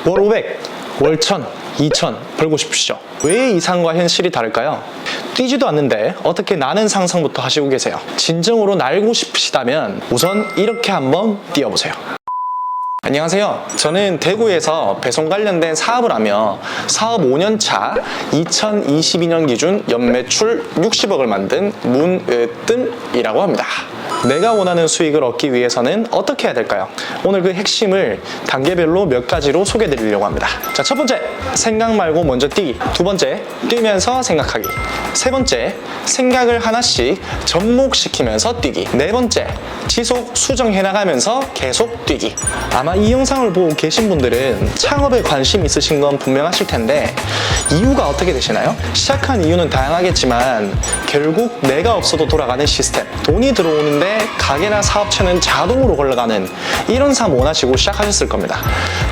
월 500, 월 1000, 2000 벌고 싶으시죠? 왜 이상과 현실이 다를까요? 뛰지도 않는데 어떻게 나는 상상부터 하시고 계세요? 진정으로 날고 싶으시다면 우선 이렇게 한번 뛰어보세요. 안녕하세요. 저는 대구에서 배송 관련된 사업을 하며 사업 5년차 2022년 기준 연매출 60억을 만든 문으뜸이라고 합니다. 내가 원하는 수익을 얻기 위해서는 어떻게 해야 될까요? 오늘 그 핵심을 단계별로 몇 가지로 소개해 드리려고 합니다. 자, 첫 번째, 생각 말고 먼저 뛰기. 두 번째, 뛰면서 생각하기. 세 번째, 생각을 하나씩 접목시키면서 뛰기. 네 번째, 지속 수정해 나가면서 계속 뛰기. 아마 이 영상을 보고 계신 분들은 창업에 관심 있으신 건 분명하실 텐데 이유가 어떻게 되시나요? 시작한 이유는 다양하겠지만 결국 내가 없어도 돌아가는 시스템, 돈이 들어오는데 가게나 사업체는 자동으로 걸러가는 이런 삶 원하시고 시작하셨을 겁니다.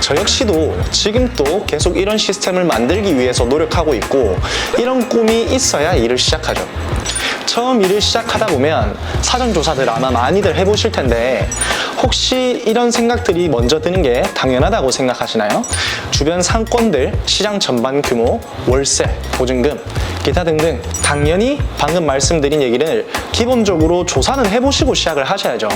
저 역시도 지금 또 계속 이런 시스템을 만들기 위해서 노력하고 있고 이런 꿈이 있어야 일을 시작하죠. 처음 일을 시작하다 보면 사전조사들 아마 많이들 해보실 텐데 혹시 이런 생각들이 먼저 드는 게 당연하다고 생각하시나요? 주변 상권들, 시장 전반 규모, 월세, 보증금, 기타 등등 당연히 방금 말씀드린 얘기를 기본적으로 조사는 해보시고 시작을 하셔야죠.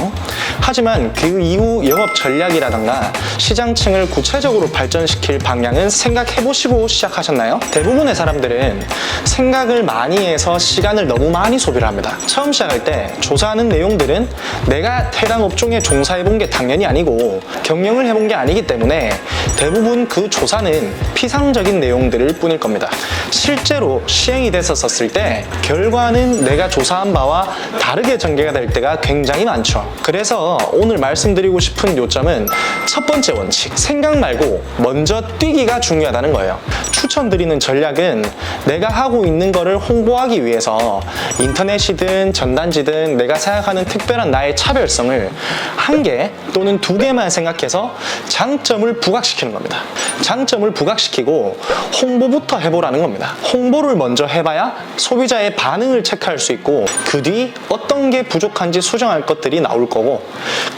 하지만 그 이후 영업 전략이라던가 시장층을 구체적으로 발전시킬 방향은 생각해보시고 시작하셨나요? 대부분의 사람들은 생각을 많이 해서 시간을 너무 많이 소비를 합니다. 처음 시작할 때 조사하는 내용들은 내가 해당 업종에 종사해본 게 당연히 아니고 경영을 해본 게 아니기 때문에 대부분 그 조사는 피상적인 내용들일 뿐일 겁니다. 실제로 시행이 됐었을 때 결과는 내가 조사한 바와 다르게 전개가 될 때가 굉장히 많죠. 그래서 오늘 말씀드리고 싶은 요점은 첫 번째 원칙, 생각 말고 먼저 뛰기가 중요하다는 거예요. 추천드리는 전략은 내가 하고 있는 거를 홍보하기 위해서 인터넷이든 전단지든 내가 생각하는 특별한 나의 차별성을 한 개 또는 두 개만 생각해서 장점을 부각시키는 겁니다. 장점을 부각시키고 홍보부터 해보라는 겁니다. 홍보를 먼저 해봐야 소비자의 반응을 체크할 수 있고 그 뒤 어떤 게 부족한지 수정할 것들이 나올 거고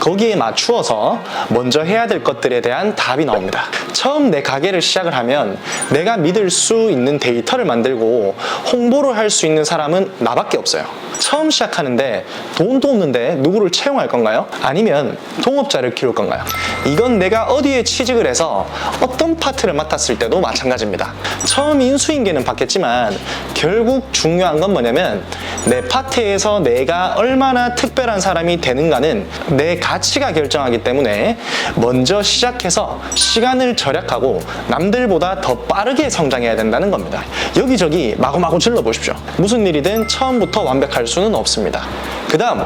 거기에 맞추어서 먼저 해야 될 것들에 대한 답이 나옵니다. 처음 내 가게를 시작을 하면 내가 믿을 수 있는 데이터를 만들고 홍보를 할 수 있는 사람은 나밖에 없어요. 처음 시작하는데 돈도 없는데 누구를 채용할 건가요? 아니면 동업자를 키울 건가요? 이건 내가 어디에 취직을 해서 어떤 파트를 맡았을 때도 마찬가지입니다. 처음 인수인계는 받겠지만 결국 중요한 건 뭐냐면 내 파트에서 내가 얼마나 특별한 사람이 되는가는 내 가치가 결정하기 때문에 먼저 시작해서 시간을 절약하고 남들보다 더 빠르게 성장해야 된다는 겁니다. 여기저기 마구마구 질러보십시오. 무슨 일이든 처음부터 완벽할 수는 없습니다. 그 다음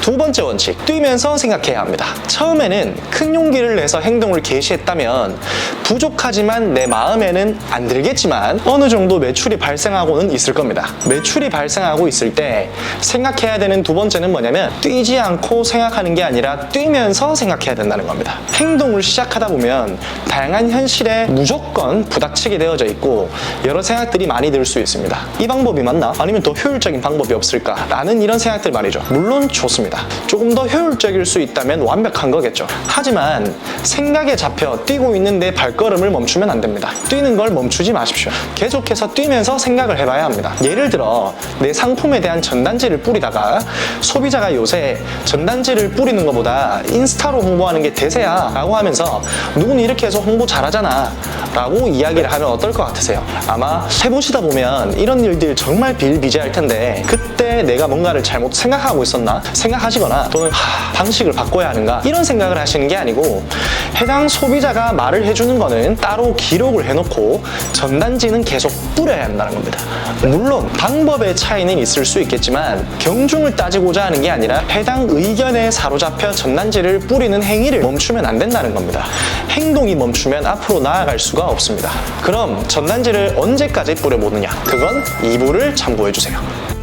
두 번째 원칙, 뛰면서 생각해야 합니다. 처음에는 큰 용기를 내서 행동을 개시했다면 부족하지만 내 마음에는 안 들겠지만 어느 정도 매출이 발생하고는 있을 겁니다. 매출이 발생하고 있을 때 생각해야 되는 두 번째는 뭐냐면 뛰지 않고 생각하는 게 아니라 뛰면서 생각해야 된다는 겁니다. 행동을 시작하다 보면 다양한 현실에 무조건 부닥치게 되어져 있고 여러 생각들이 많이 들 수 있습니다. 이 방법이 맞나? 아니면 더 효율적인 방법이 없을까? 라는 이런 생각들 말이죠. 물론 좋습니다. 조금 더 효율적일 수 있다면 완벽한 거겠죠. 하지만 생각에 잡혀 뛰고 있는데 발걸음을 멈추면 안 됩니다. 뛰는 걸 멈추지 마십시오. 계속해서 뛰면서 생각을 해봐야 합니다. 예를 들어 내 상품에 대한 전단지를 뿌리다가 소비자가 요새 전단지를 뿌리는 것보다 인스타로 홍보하는 게 대세야 라고 하면서 누구는 이렇게 해서 홍보 잘하잖아 라고 이야기를 하면 어떨 것 같으세요? 아마 해보시다 보면 이런 일들 정말 비일비재할 텐데 그때 내가 뭔가를 잘못 생각하고 있었나? 생각하시거나 또는 방식을 바꿔야 하는가? 이런 생각을 하시는 게 아니고 해당 소비자가 말을 해주는 거는 따로 기록을 해놓고 전단지는 계속 뿌려야 한다는 겁니다. 물론 방법의 차이는 있을 수 있겠지만 경중을 따지고자 하는 게 아니라 해당 의견에 사로잡혀 전단지를 뿌리는 행위를 멈추면 안 된다는 겁니다. 행동이 멈추면 앞으로 나아갈 수가 없습니다. 그럼 전단지를 언제까지 뿌려보느냐? 그건 2부를 참고해주세요.